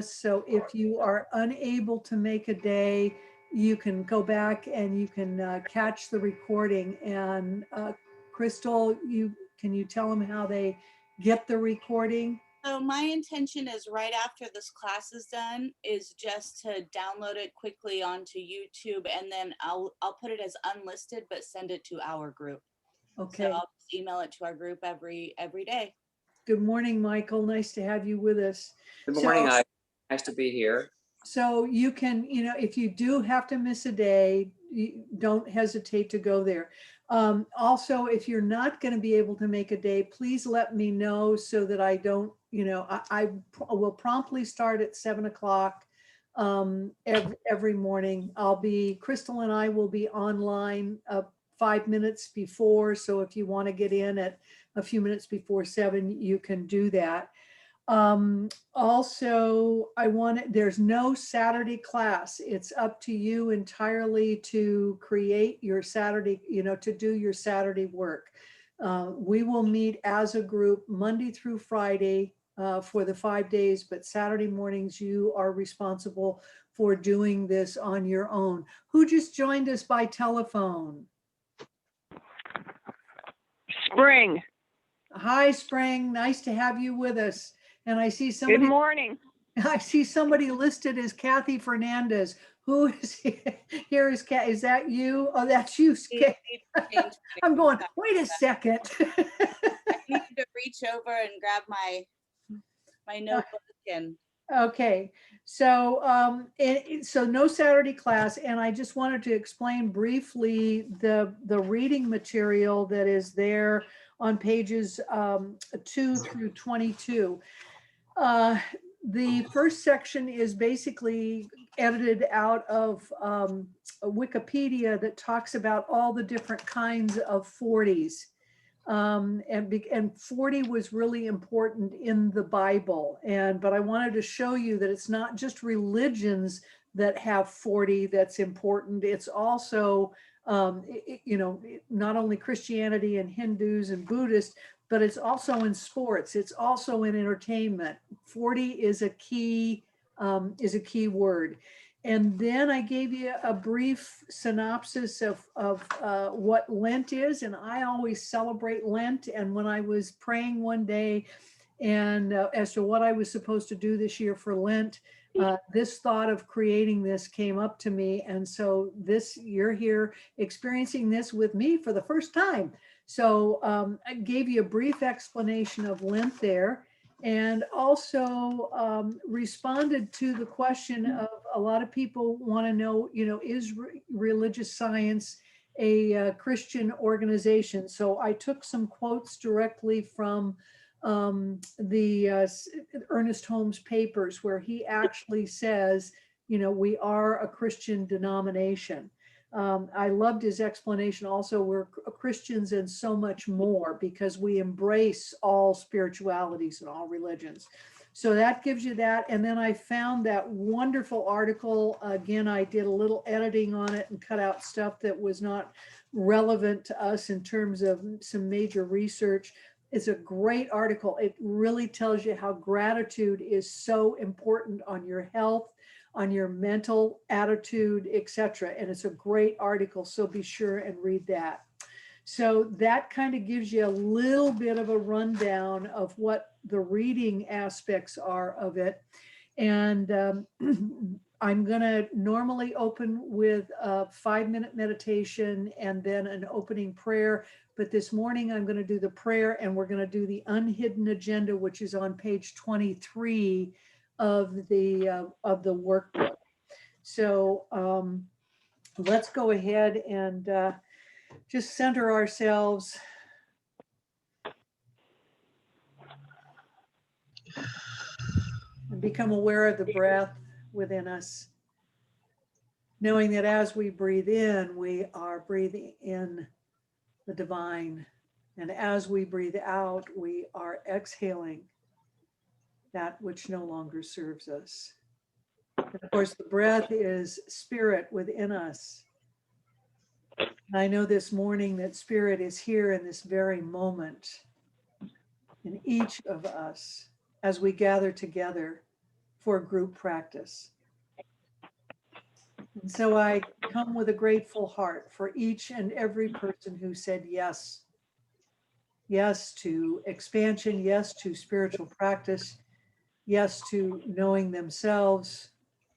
So if you are unable to make a day, you can go back and you can catch the recording. And Crystal, can you tell them how they get the recording? So my intention is right after this class is done is just to download it quickly onto YouTube, and then I'll put it as unlisted but send it to our group. Okay. So I'll just email it to our group every day. Good morning, Michael. Nice to have you with us. Good morning. Nice to be here. So you can, if you do have to miss a day, don't hesitate to go there. Also, if you're not going to be able to make a day, please let me know so that I don't, I will promptly start at 7 o'clock every morning. Crystal and I will be online 5 minutes before. So if you want to get in at a few minutes before 7, you can do that. Also, there's no Saturday class. It's up to you entirely to create your Saturday, to do your Saturday work. We will meet as a group Monday through Friday for the 5 days, but Saturday mornings you are responsible for doing this on your own. Who just joined us by telephone? Spring. Hi, Spring. Nice to have you with us. And I see somebody. Good morning. I see somebody listed as Kathy Fernandez. Who is here? Is that you? Oh, that's you. I'm going, wait a second. I need to reach over and grab my notebook and. Okay, so so no Saturday class, and I just wanted to explain briefly the reading material that is there on pages 2 through 22. The first section is basically edited out of Wikipedia that talks about all the different kinds of 40s. And 40 was really important in the Bible. But I wanted to show you that it's not just religions that have 40 that's important. It's also, not only Christianity and Hindus and Buddhists, but it's also in sports. It's also in entertainment. 40 is a key word. And then I gave you a brief synopsis of what Lent is. And I always celebrate Lent. And when I was praying one day and as to what I was supposed to do this year for Lent, this thought of creating this came up to me. And so you're here experiencing this with me for the first time. So I gave you a brief explanation of Lent there, and also responded to the question of a lot of people want to know, is religious science a Christian organization? So I took some quotes directly from the Ernest Holmes papers, where he actually says, we are a Christian denomination. I loved his explanation also. We're Christians and so much more because we embrace all spiritualities and all religions. So that gives you that. And then I found that wonderful article. Again, I did a little editing on it and cut out stuff that was not relevant to us in terms of some major research. It's a great article. It really tells you how gratitude is so important on your health, on your mental attitude, etc. And it's a great article, so be sure and read that. So that kind of gives you a little bit of a rundown of what the reading aspects are of it. And I'm gonna normally open with a 5-minute meditation and then an opening prayer. But this morning I'm gonna do the prayer, and we're gonna do the unhidden agenda, which is on page 23 of the workbook. So let's go ahead and just center ourselves. And become aware of the breath within us, knowing that as we breathe in, we are breathing in the divine. And as we breathe out, we are exhaling that which no longer serves us. And of course, the breath is spirit within us. And I know this morning that spirit is here in this very moment in each of us as we gather together for group practice. And so I come with a grateful heart for each and every person who said yes. Yes to expansion, yes to spiritual practice, yes to knowing themselves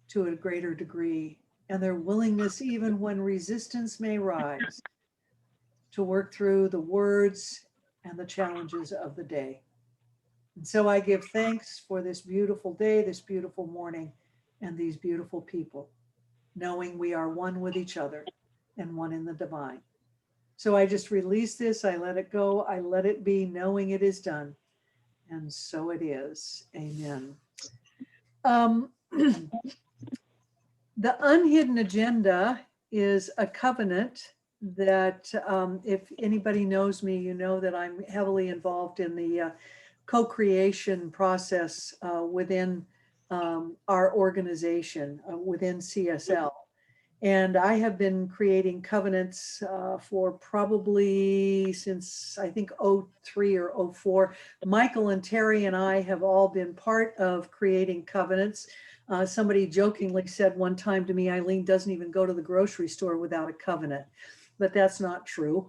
to a greater degree, and their willingness, even when resistance may rise, to work through the words and the challenges of the day. And so I give thanks for this beautiful day, this beautiful morning, and these beautiful people, knowing we are one with each other and one in the divine. So I just release this, I let it go, I let it be, knowing it is done. And so it is. Amen. The unhidden agenda is a covenant that if anybody knows me, you know that I'm heavily involved in the co-creation process within our organization, within CSL. And I have been creating covenants for probably since I think 03 or 04. Michael and Terry and I have all been part of creating covenants. Somebody jokingly said one time to me, Eileen doesn't even go to the grocery store without a covenant, but that's not true.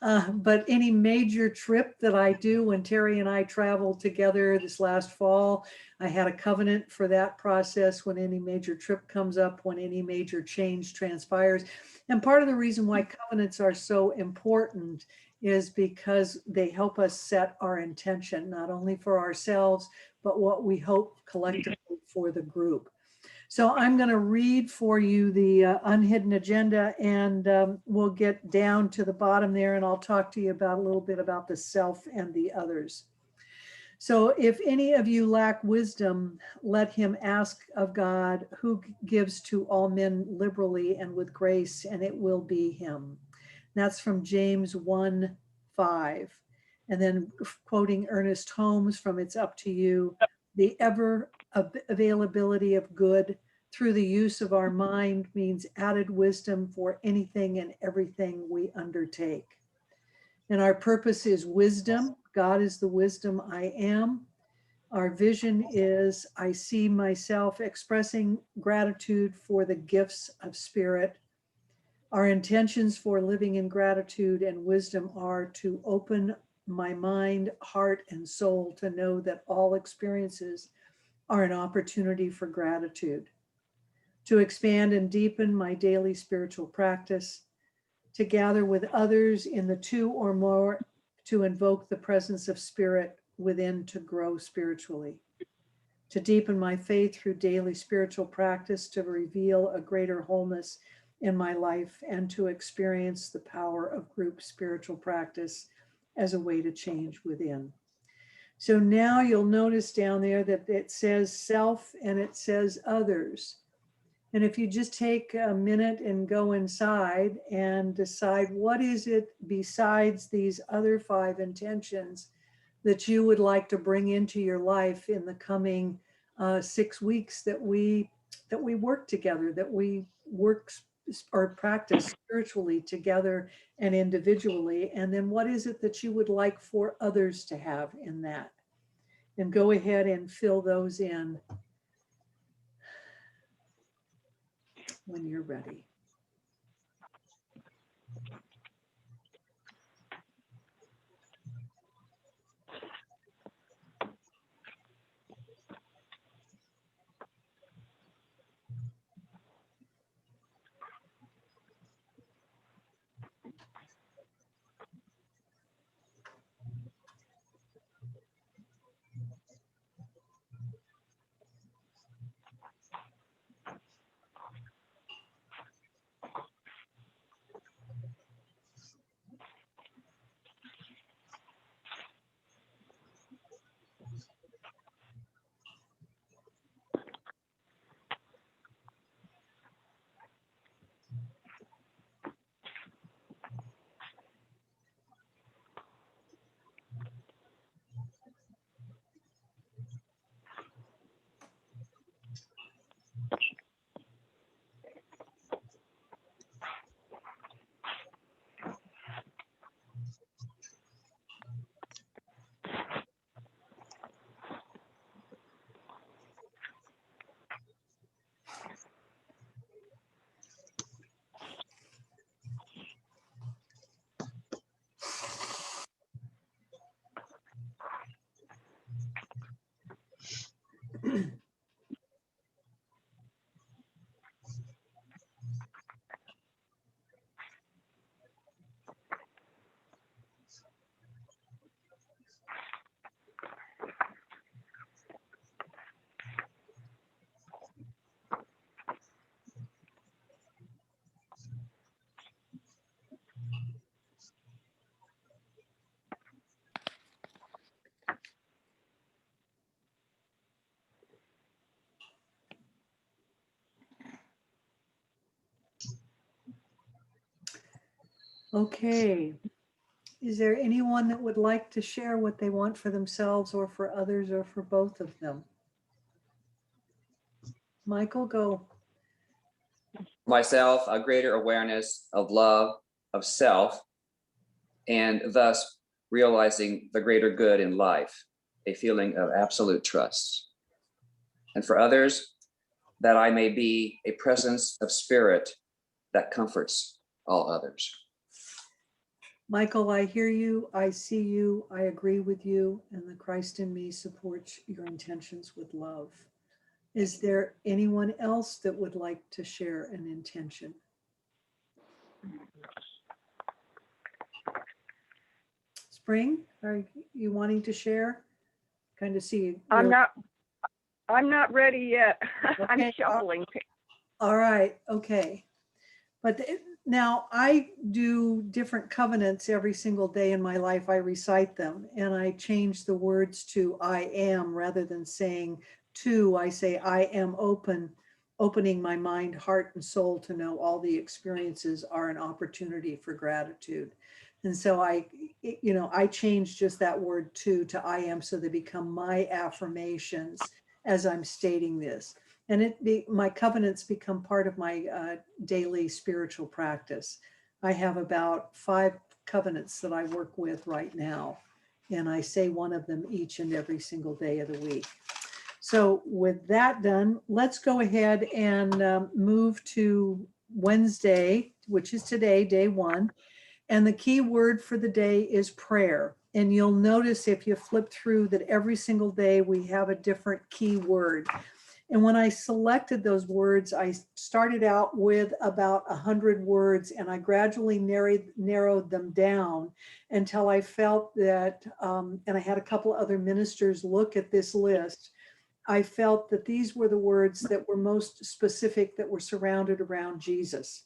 But any major trip that I do, when Terry and I traveled together this last fall, I had a covenant for that process. When any major trip comes up, when any major change transpires. And part of the reason why covenants are so important is because they help us set our intention, not only for ourselves, but what we hope collectively for the group. So I'm going to read for you the unhidden agenda, and we'll get down to the bottom there, and I'll talk to you about a little bit about the self and the others. So if any of you lack wisdom, let him ask of God, who gives to all men liberally and with grace, and it will be him. That's from James 1:5. And then quoting Ernest Holmes from It's Up to You, the ever availability of good through the use of our mind means added wisdom for anything and everything we undertake. And our purpose is wisdom. God is the wisdom I am. Our vision is I see myself expressing gratitude for the gifts of spirit. Our intentions for living in gratitude and wisdom are to open my mind, heart, and soul to know that all experiences are an opportunity for gratitude, to expand and deepen my daily spiritual practice, to gather with others in the two or more, to invoke the presence of spirit within to grow spiritually, to deepen my faith through daily spiritual practice, to reveal a greater wholeness in my life, and to experience the power of group spiritual practice as a way to change within. So now you'll notice down there that it says self and it says others. And if you just take a minute and go inside and decide what is it besides these other 5 intentions that you would like to bring into your life in the coming 6 weeks that we work together, that we work or practice spiritually together and individually. And then what is it that you would like for others to have in that? And go ahead and fill those in when you're ready. Okay. Is there anyone that would like to share what they want for themselves or for others or for both of them? Michael, go. Myself, a greater awareness of love, of self, and thus realizing the greater good in life, a feeling of absolute trust. And for others, that I may be a presence of spirit that comforts all others. Michael, I hear you, I see you, I agree with you, and the Christ in me supports your intentions with love. Is there anyone else that would like to share an intention? Spring, are you wanting to share? Kind of see. I'm not ready yet. I'm Okay. shuffling. All right, okay. But now I do different covenants every single day in my life. I recite them and I change the words to I am rather than saying to. I say I am opening my mind, heart, and soul to know all the experiences are an opportunity for gratitude. And so I change just that word to I am so they become my affirmations as I'm stating this. And my covenants become part of my daily spiritual practice. I have about 5 covenants that I work with right now, and I say one of them each and every single day of the week. So with that done, let's go ahead and move to Wednesday, which is today, day 1. And the key word for the day is prayer. And you'll notice if you flip through that every single day we have a different key word. And when I selected those words, I started out with about 100 words and I gradually narrowed them down until I felt that, and I had a couple other ministers look at this list, I felt that these were the words that were most specific, that were surrounded around Jesus.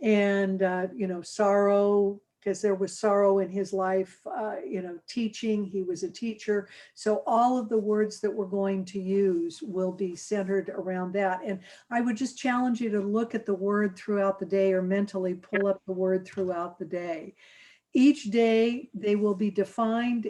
And, sorrow, because there was sorrow in his life, teaching, he was a teacher. So all of the words that we're going to use will be centered around that. And I would just challenge you to look at the word throughout the day or mentally pull up the word throughout the day. Each day they will be defined.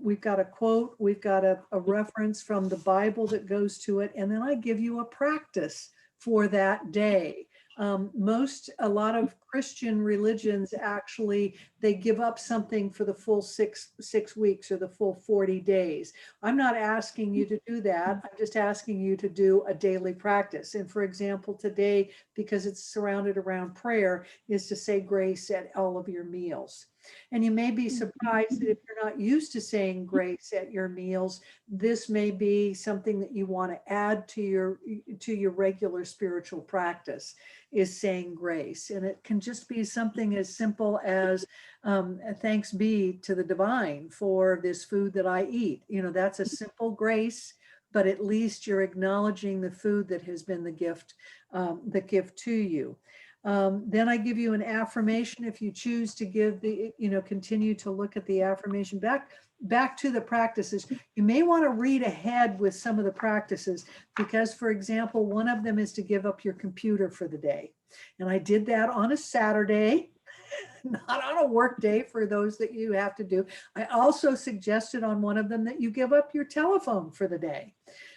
We've got a quote, we've got a reference from the Bible that goes to it. And then I give you a practice for that day. A lot of Christian religions actually, they give up something for the full six weeks or the full 40 days. I'm not asking you to do that. I'm just asking you to do a daily practice. And for example, today, because it's surrounded around prayer, is to say grace at all of your meals. And you may be surprised that if you're not used to saying grace at your meals, this may be something that you want to add to your regular spiritual practice, is saying grace. And it can just be something as simple as thanks be to the divine for this food that I eat. That's a simple grace, but at least you're acknowledging the food that has been the gift to you. Then I give you an affirmation. If you choose to give continue to look at the affirmation back to the practices. You may want to read ahead with some of the practices because, for example, one of them is to give up your computer for the day. And I did that on a Saturday, not on a work day for those that you have to do. I also suggested on one of them that you give up your telephone for the day.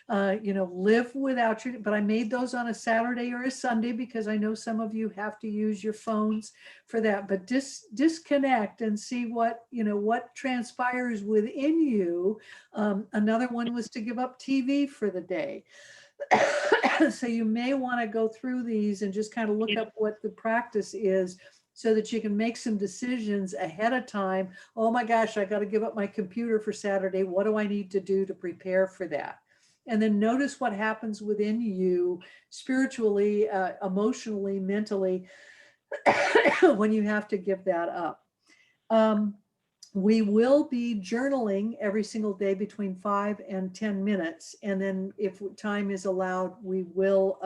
Live without your, but I made those on a Saturday or a Sunday because I know some of you have to use your phones for that, but disconnect and see what transpires within you. Another one was to give up TV for the day. So you may want to go through these and just kind of look up what the practice is so that you can make some decisions ahead of time. Oh my gosh, I got to give up my computer for Saturday. What do I need to do to prepare for that? And then notice what happens within you spiritually, emotionally, mentally, when you have to give that up. We will be journaling every single day between 5 and 10 minutes. And then if time is allowed, we will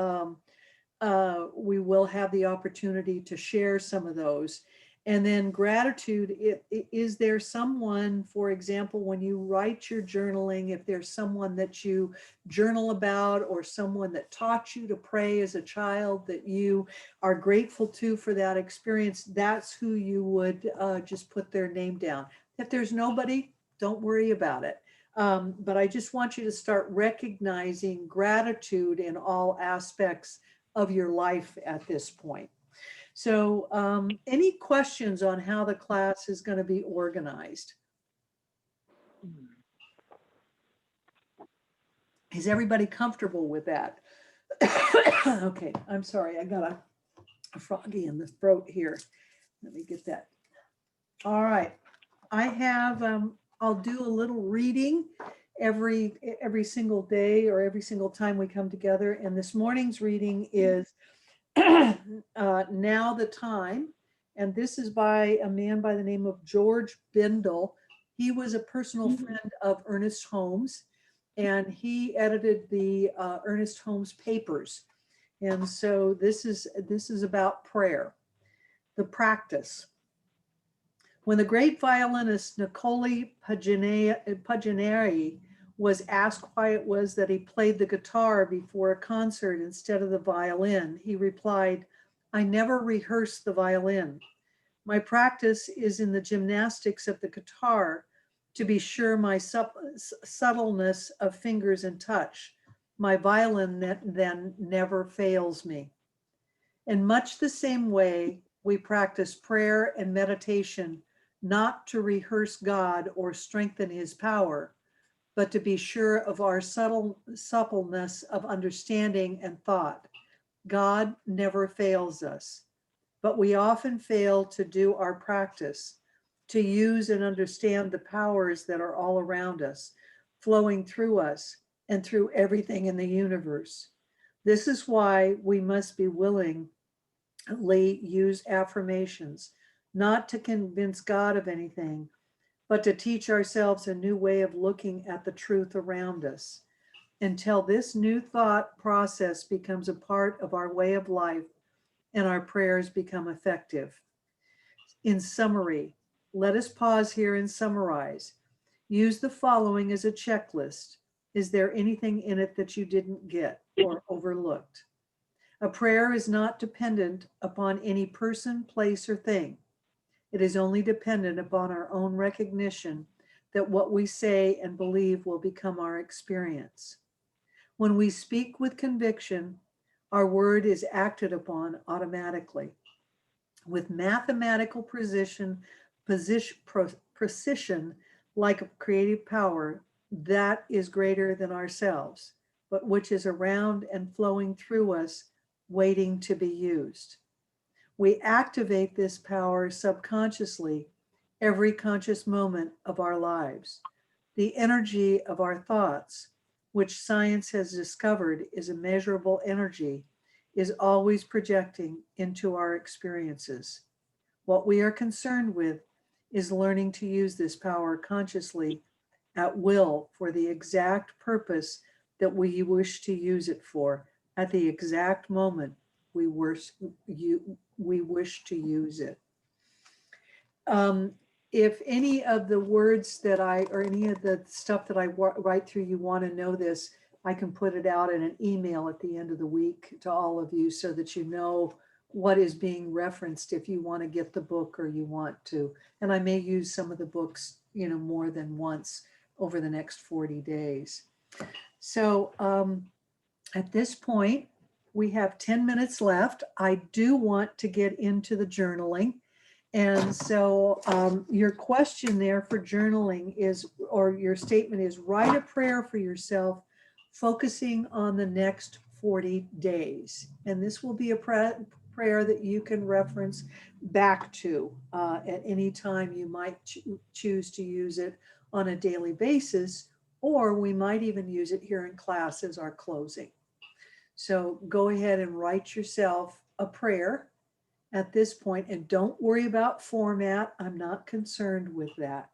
have the opportunity to share some of those. And then gratitude, is there someone, for example, when you write your journaling, if there's someone that you journal about or someone that taught you to pray as a child that you are grateful to for that experience, that's who you would just put their name down. If there's nobody, don't worry about it. But I just want you to start recognizing gratitude in all aspects of your life at this point. So any questions on how the class is going to be organized? Is everybody comfortable with that? Okay, I'm sorry, I got a froggy in the throat here. Let me get that. All right, I have, I'll do a little reading every single day or every single time we come together. And this morning's reading is Now the Time. And this is by a man by the name of George Bindle. He was a personal friend of Ernest Holmes, and he edited the Ernest Holmes papers. And so this is about prayer, the practice. When the great violinist Niccolo Paganini was asked why it was that he played the guitar before a concert instead of the violin, he replied, "I never rehearse the violin. My practice is in the gymnastics of the guitar to be sure my subtleness of fingers and touch. My violin then never fails me." In much the same way, we practice prayer and meditation not to rehearse God or strengthen his power, but to be sure of our suppleness of understanding and thought. God never fails us, but we often fail to do our practice, to use and understand the powers that are all around us, flowing through us and through everything in the universe. This is why we must be willingly use affirmations, not to convince God of anything, but to teach ourselves a new way of looking at the truth around us. Until this new thought process becomes a part of our way of life and our prayers become effective. In summary, let us pause here and summarize. Use the following as a checklist. Is there anything in it that you didn't get or overlooked? A prayer is not dependent upon any person, place, or thing. It is only dependent upon our own recognition that what we say and believe will become our experience. When we speak with conviction, our word is acted upon automatically. With mathematical precision like a creative power that is greater than ourselves, but which is around and flowing through us, waiting to be used. We activate this power subconsciously every conscious moment of our lives. The energy of our thoughts, which science has discovered is a measurable energy, is always projecting into our experiences. What we are concerned with is learning to use this power consciously at will for the exact purpose that we wish to use it for at the exact moment we wish to use it. If any of the words that or any of the stuff that I write through, you want to know this, I can put it out in an email at the end of the week to all of you so that you know what is being referenced if you want to get the book or you want to. And I may use some of the books, more than once over the next 40 days. So at this point, we have 10 minutes left. I do want to get into the journaling. And so your question there for journaling is, or your statement is, write a prayer for yourself, focusing on the next 40 days. And this will be a prayer that you can reference back to at any time you might choose to use it on a daily basis, or we might even use it here in class as our closing. So go ahead and write yourself a prayer at this point, and don't worry about format. I'm not concerned with that.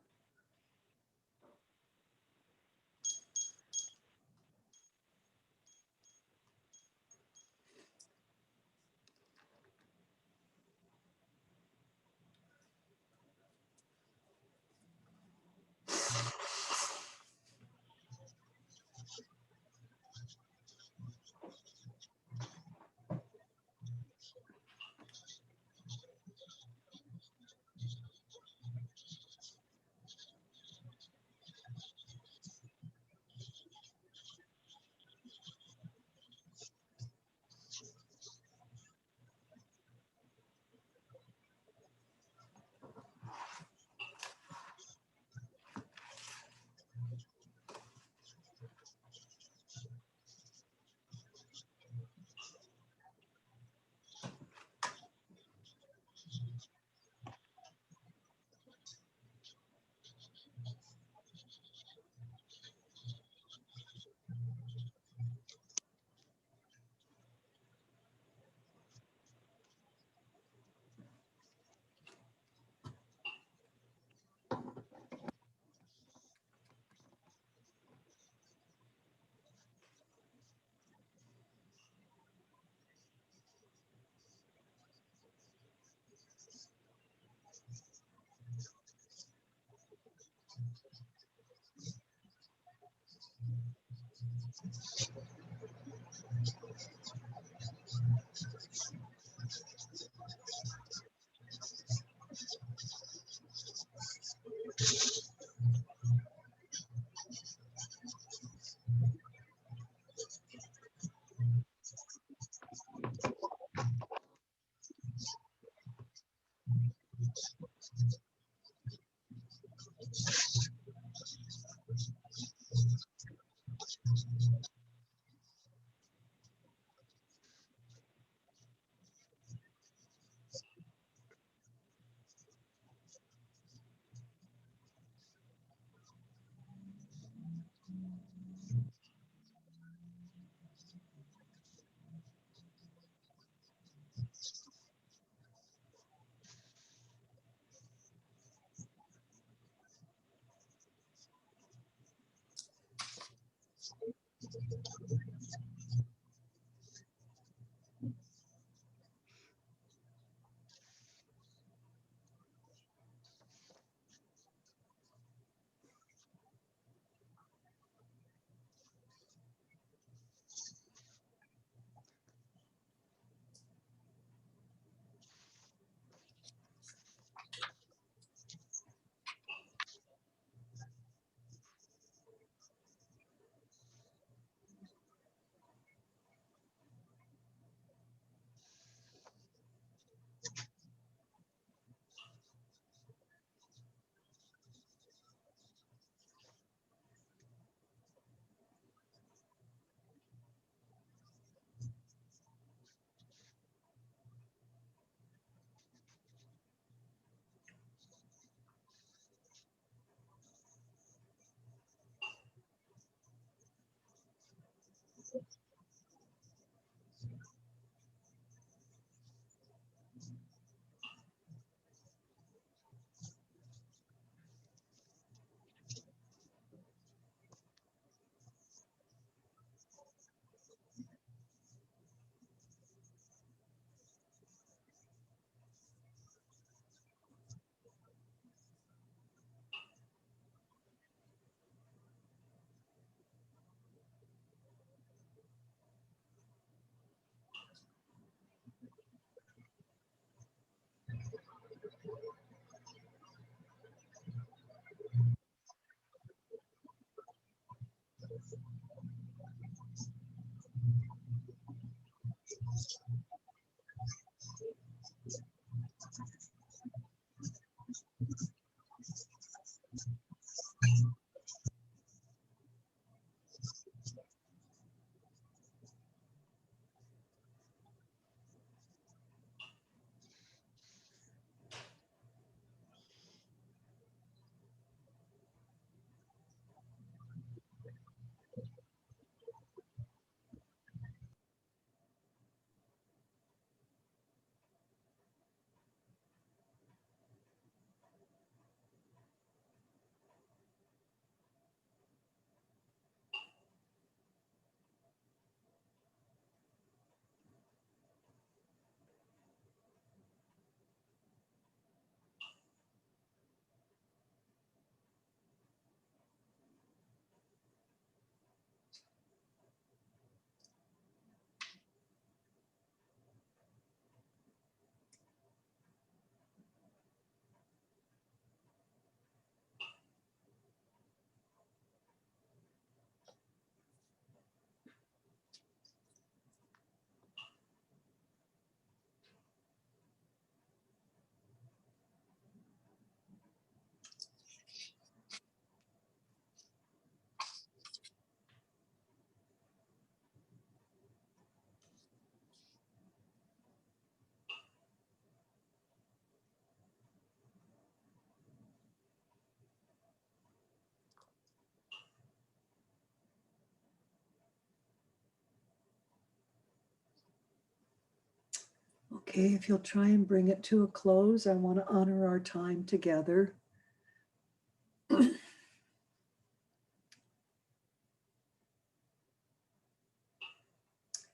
Okay, if you'll try and bring it to a close, I want to honor our time together.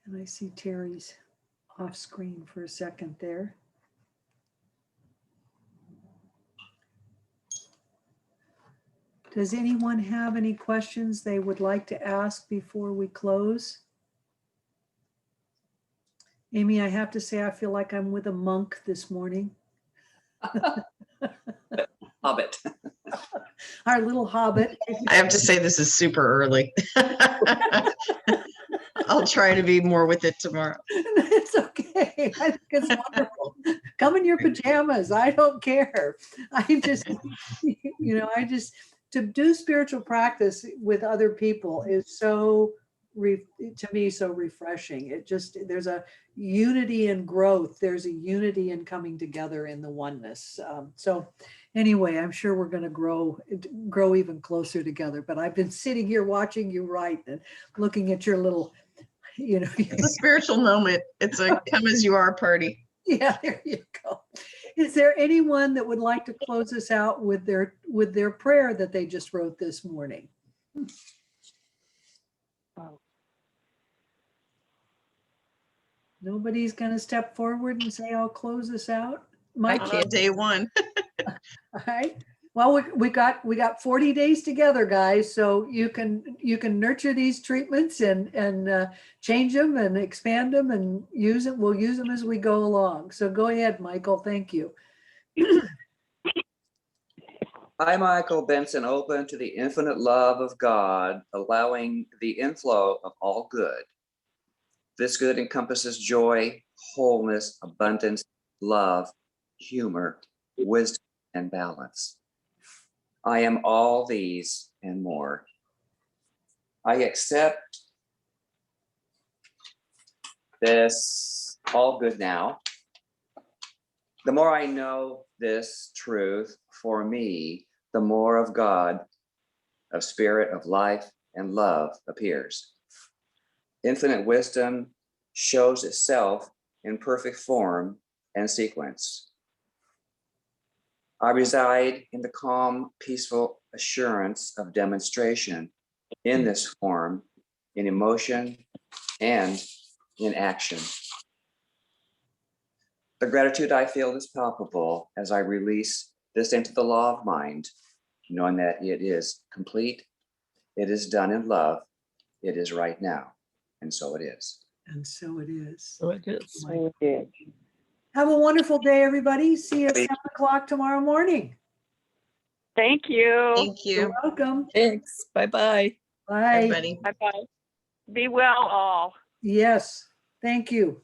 And I see Terry's off screen for a second there. Does anyone have any questions they would like to ask before we close? Amy, I have to say, I feel like I'm with a monk this morning. Hobbit. Our little hobbit. I have to say this is super early. I'll try to be more with it tomorrow. It's okay. I think it's wonderful. Come in your pajamas. I don't care. I just, to do spiritual practice with other people is so, to me, so refreshing. There's a unity in growth. There's a unity in coming together in the oneness. So anyway, I'm sure we're going to grow even closer together. But I've been sitting here watching you write and looking at your little, It's a spiritual moment. It's a come as you are party. Yeah, there you go. Is there anyone that would like to close us out with their prayer that they just wrote this morning? Nobody's going to step forward and say, I'll close us out? I Mike, can't. Day one. all right. Well, we got 40 days together, guys. So you can nurture these treatments and change them and expand them and use it. We'll use them as we go along. So go ahead, Michael. Thank you. I, Michael Benson, open to the infinite love of God, allowing the inflow of all good. This good encompasses joy, wholeness, abundance, love, humor, wisdom, and balance. I am all these and more. I accept this all good now. The more I know this truth for me, the more of God, of spirit, of life, and love appears. Infinite wisdom shows itself in perfect form and sequence. I reside in the calm, peaceful assurance of demonstration in this form, in emotion and in action. The gratitude I feel is palpable as I release this into the law of mind, knowing that it is complete, it is done in love, it is right now, and so it is. And so it is. So it is. Have a wonderful day, everybody. See you at 7 o'clock tomorrow morning. Thank you. Thank You're you, welcome. Thanks. Bye-bye. Bye. everybody. Bye-bye. Be well all. Yes. Thank you.